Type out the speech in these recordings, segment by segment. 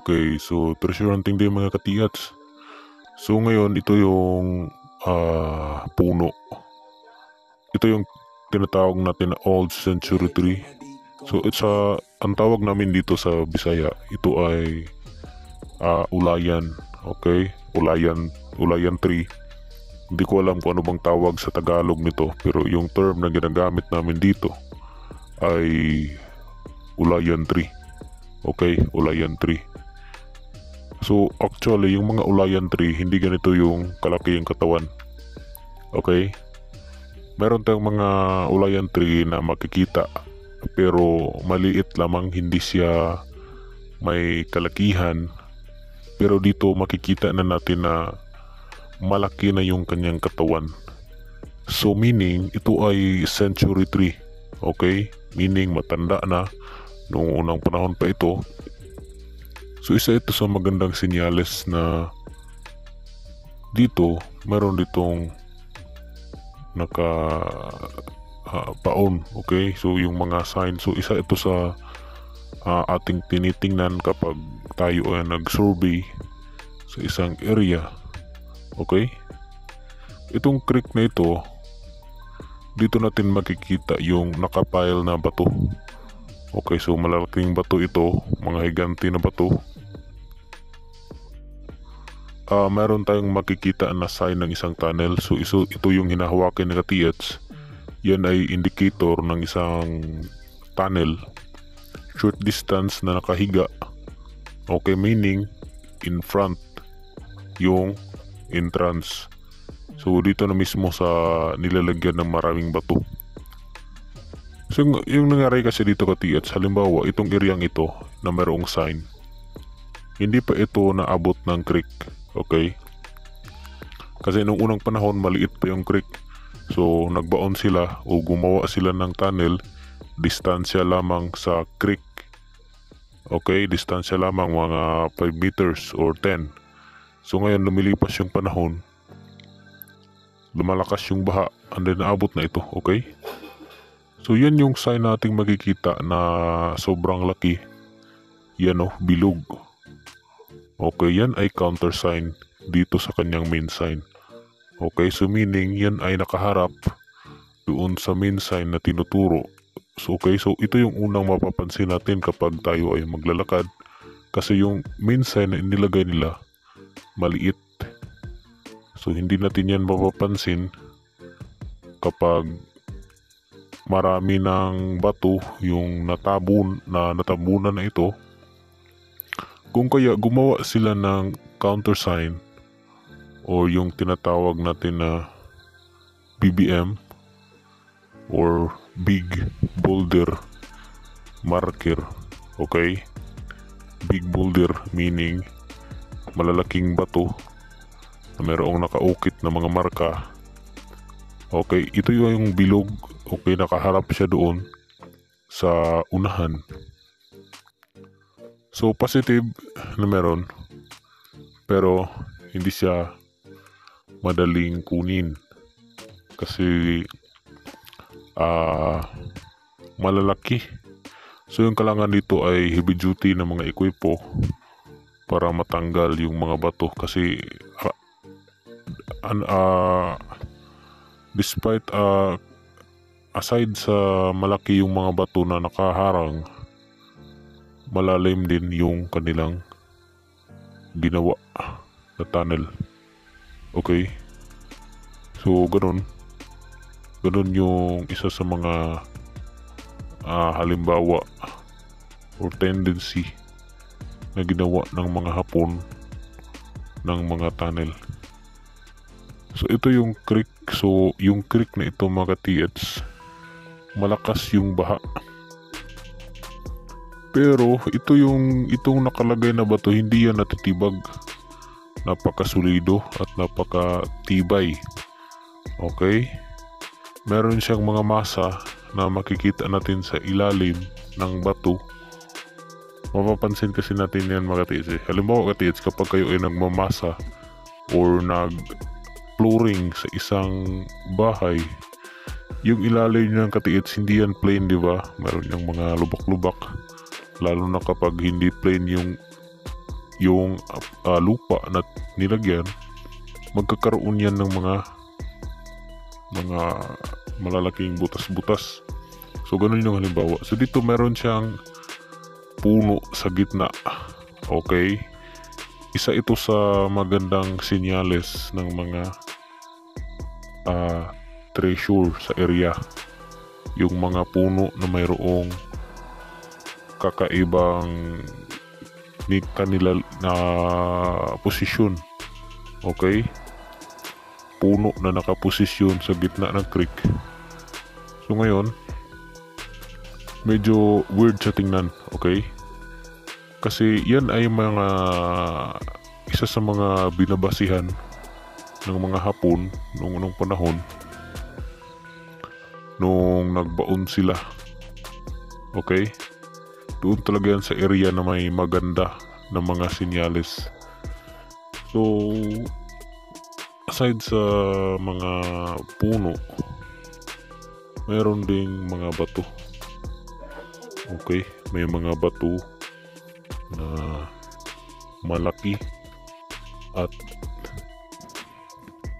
Okay, so treasure hunting din mga katiats. So ngayon ito yung puno. Ito yung tinatawag natin na Old Century Tree. So ang tawag namin dito sa Bisaya, ito ay ulayan. Okay, ulayan tree. Hindi ko alam kung ano bang tawag sa Tagalog nito, pero yung term na ginagamit namin dito ay ulayan tree. Okay, ulayan tree. So actually yung mga ulayan tree hindi ganito yung kalaki yung katawan. Okay, meron tayong mga ulayan tree na makikita pero maliit lamang, hindi siya may kalakihan, pero dito makikita na natin na malaki na yung kanyang katawan. So meaning ito ay century tree. Okay, meaning matanda na noong unang panahon pa ito. So isa ito sa magandang senyales na dito meron ditong paon. Okay, so yung mga sign, so isa ito sa ating tinitingnan kapag tayo ay nag-survey sa isang area. Okay, itong creek na ito, dito natin makikita yung nakapile na bato. Okay, so malalaking bato ito, mga higante na bato. Meron tayong makikita na sign ng isang tunnel. So ito yung hinahawakin ng katiats. Yan ay indicator ng isang tunnel, short distance na nakahiga. Okay, meaning in front yung entrance. So dito na mismo sa nilalagyan ng maraming bato. So yung nangyari kasi dito katiats, halimbawa itong eryang ito na mayroong sign, hindi pa ito naabot ng creek. Okay, kasi nung unang panahon maliit pa yung creek. So nagbaon sila o gumawa sila ng tunnel, distansya lamang sa creek. Okay, distansya lamang mga 5 meters or 10. So ngayon lumilipas yung panahon, lumalakas yung baha, and then naabot na ito. Okay, so yan yung sign nating makikita na sobrang laki. Yan bilog. Okay, yan ay counter sign dito sa kanyang main sign. Okay, so meaning yan ay nakaharap doon sa main sign na tinuturo. So okay, so ito yung unang mapapansin natin kapag tayo ay maglalakad, kasi yung main sign na inilagay nila maliit. So hindi natin yan mapapansin kapag marami ng bato yung natabunan na ito. Kung kaya gumawa sila ng counter sign o yung tinatawag natin na BBM or Big Boulder Marker. Okay, Big Boulder meaning malalaking bato na mayroong nakaukit na mga marka. Okay, ito yung bilog. Okay, nakaharap siya doon sa unahan. So positive na meron, pero hindi siya madaling kunin kasi malalaki. So yung kailangan dito ay heavy duty na mga ekwipo para matanggal yung mga bato, kasi despite aside sa malaki yung mga bato na nakaharang, malalim din yung kanilang ginawa na tunnel. Okay, so ganun yung isa sa mga halimbawa or tendency na ginawa ng mga Hapon ng mga tunnel. So ito yung creek. So yung creek na ito mga katiats, malakas yung baha, pero itong nakalagay na bato, hindi yan natitibag. Napakasulido at napakatibay. Okay, meron siyang mga masa na makikita natin sa ilalim ng bato. Mapapansin kasi natin yan mga katiits. Halimbawa katiits, kapag kayo ay nagmamasa or nag-flooring sa isang bahay, yung ilalim ng katiits hindi yan plain, di ba? Meron yung mga lubak-lubak, lalo na kapag hindi plain yung yung lupa na nilagyan, magkakaroon yan ng mga malalaking butas-butas. So ganun yung halimbawa. So dito meron siyang puno sa gitna. Okay? Isa ito sa magandang senyales ng mga treasure sa area. Yung mga puno na mayroong kakaibang kanila na posisyon. Okay? Puno na nakaposisyon sa gitna ng creek. So ngayon, medyo weird sa tingnan. Okay? Kasi yan ay isa sa mga binabasihan ng mga Hapon noong unang panahon nung nagbaon sila. Okay? Doon talaga yan sa area na may maganda na mga senyales. So aside sa mga puno, mayroon ding mga bato. Okay? May mga bato na malaki at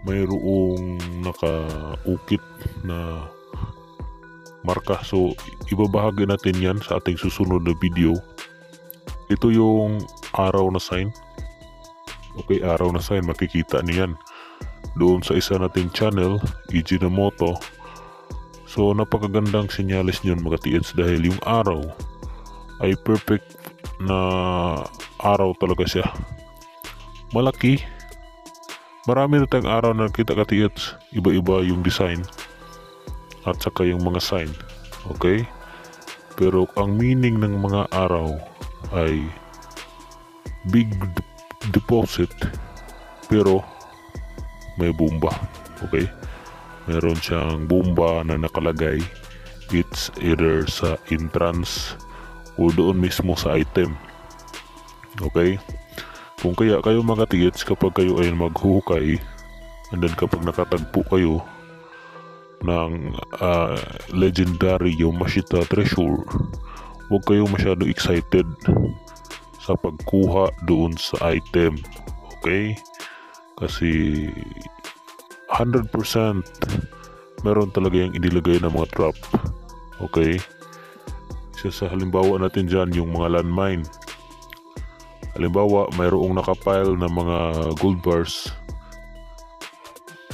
mayroong nakaukit na marka. So ibabahagi natin yan sa ating susunod na video. Ito yung araw na sign. Okay, araw na sign, makikita niyan doon sa isa nating channel, Ijinomoto. So napakagandang senyales niyon mga tiids, dahil yung araw ay perfect na araw talaga siya. Malaki. Marami na tayong araw na nakita ka tiids. Iba-iba yung design at saka yung mga sign. Okay? Pero ang meaning ng mga araw ay big deposit pero may bomba. Okay? Meron siyang bomba na nakalagay. It's either sa entrance o doon mismo sa item. Okay? Kung kaya kayo mga tiits, kapag kayo ay maghuhukay, and then kapag nakatagpo kayo ng legendary Yamashita treasure, huwag kayo masyado excited sa pagkuha doon sa item. Okay? Kasi 100% meron talaga yung inilagay na mga trap. Okay? Isa sa halimbawa natin dyan, yung mga landmine. Halimbawa, mayroong nakapile na mga gold bars,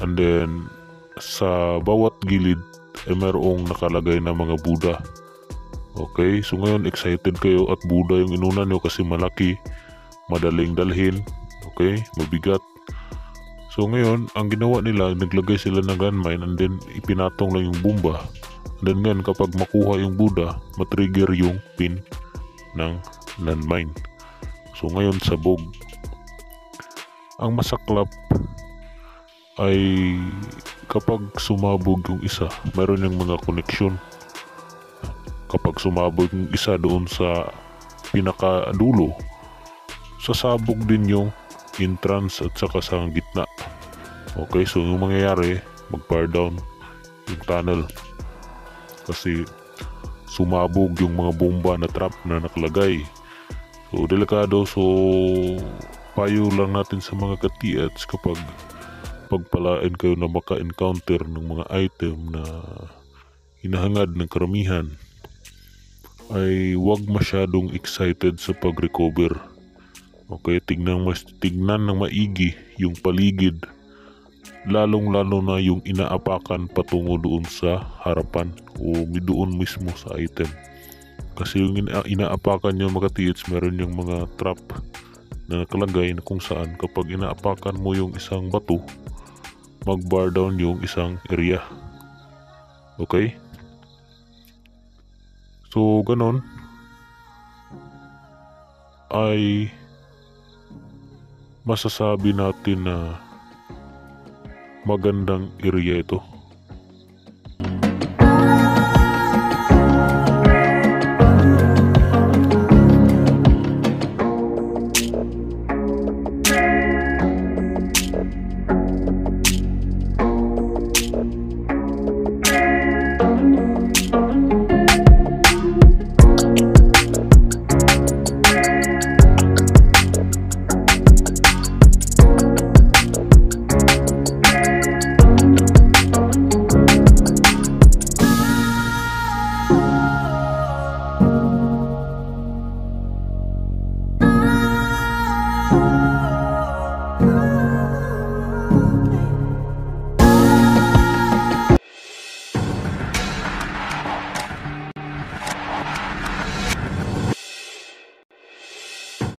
and then sa bawat gilid ay mayroong nakalagay na mga Buddha. Okay? So ngayon excited kayo at Buddha yung inuna nyo kasi malaki, madaling dalhin. Okay? Mabigat. So ngayon, ang ginawa nila, naglagay sila ng landmine and then ipinatong lang yung bomba. And then ngayon, kapag makuha yung Buddha, matrigger yung pin ng landmine. So ngayon, sabog. Ang masaklap ay kapag sumabog yung isa, mayroon yung mga koneksyon. Kapag sumabog yung isa doon sa pinakadulo, sasabog din yung entrance at saka sa gitna. Okay, so yung mangyayari, mag-fire down yung tunnel kasi sumabog yung mga bomba na trap na nakalagay. So delikado. So payo lang natin sa mga ka-TH, kapag pagpalain kayo na maka-encounter ng mga item na hinahangad ng karamihan, ay huwag masyadong excited sa pag-recover. Okay, tignan ng maigi yung paligid, lalong-lalo na yung inaapakan patungo doon sa harapan o doon mismo sa item. Kasi yung inaapakan nyo mga TH, meron yung mga trap na nakalagay na kung saan kapag inaapakan mo yung isang bato, mag-bar down yung isang area. Okay? So ganon ay masasabi natin na magandang area ito.